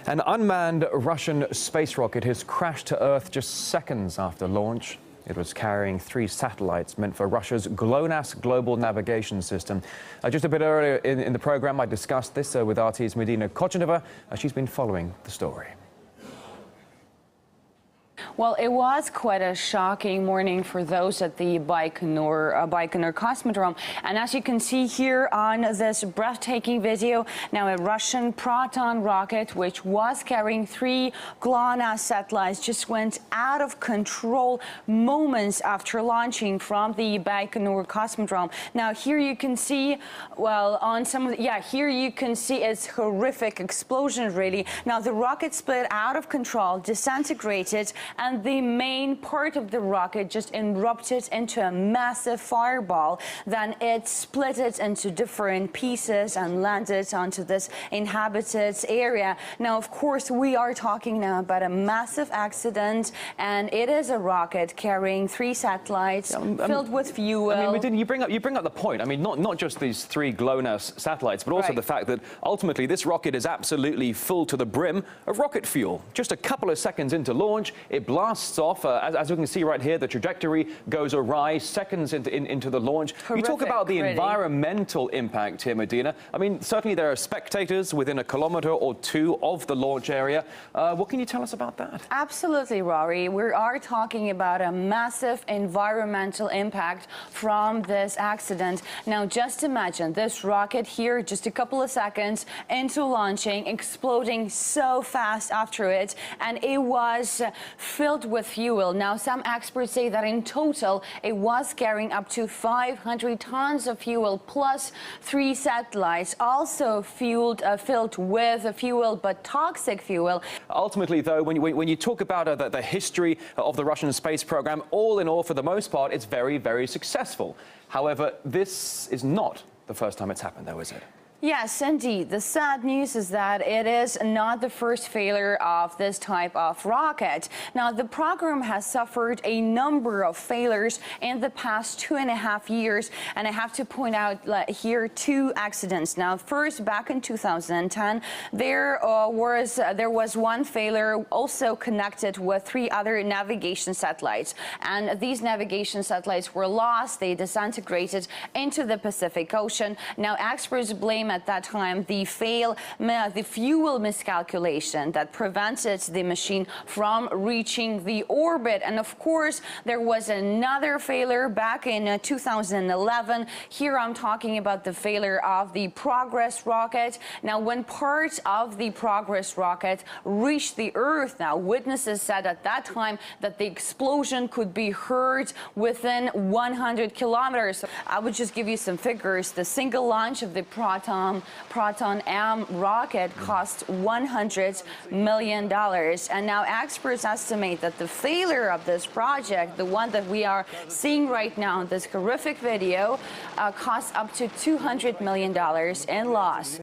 An unmanned Russian space rocket has crashed to Earth just seconds after launch. It was carrying 3 satellites meant for Russia's Glonass global navigation system. Just a bit earlier in the program, I discussed this with RT's Madina Kochenova. She's been following the story. Well, it was quite a shocking morning for those at the Baikonur Cosmodrome. And as you can see here on this breathtaking video, now a Russian Proton rocket, which was carrying 3 Glonass satellites, just went out of control moments after launching from the Baikonur Cosmodrome. Now, here you can see, well, on some of the, here you can see its horrific explosion, really. Now, the rocket split out of control, disintegrated, and the main part of the rocket just erupted into a massive fireball. Then it split it into different pieces and landed onto this inhabited area. Now, of course, we are talking now about a massive accident, and it is a rocket carrying 3 satellites filled with fuel. I mean, Madina, you bring up the point. I mean, not just these 3 Glonass satellites, but also the fact that ultimately this rocket is absolutely full to the brim of rocket fuel. Just a couple of seconds into launch, it blasts off. As you can see right here, the trajectory goes awry seconds into the launch. You talk about the environmental impact here, Madina. I mean, certainly there are spectators within a kilometre or 2 of the launch area. What can you tell us about that? Absolutely, Rory. We are talking about a massive environmental impact from this accident. Now, just imagine this rocket here, just a couple of seconds into launching, exploding so fast after it, and it was filled with fuel. Now, some experts say that in total it was carrying up to 500 tons of fuel, plus 3 satellites also filled with fuel, but toxic fuel. Ultimately, though, when you talk about the history of the Russian space program, all in all, for the most part, it's very, very successful. However, this is not the first time it's happened, though, is it? Yes, indeed. The sad news is that it is not the first failure of this type of rocket. Now, the program has suffered a number of failures in the past 2.5 years, and I have to point out here 2 accidents. Now, first, back in 2010, there was one failure also connected with 3 other navigation satellites, and these navigation satellites were lost. They disintegrated into the Pacific Ocean. Now, experts blame at that time the fuel miscalculation that prevented the machine from reaching the orbit. And of course, there was another failure back in 2011. Here I'm talking about the failure of the Progress rocket. Now, when part of the Progress rocket reached the Earth, now witnesses said at that time that the explosion could be heard within 100 kilometers. I would just give you some figures. The single launch of the Proton M rocket cost $100 million. And now experts estimate that the failure of this project, the one that we are seeing right now in this horrific video, costs up to $200 million in loss.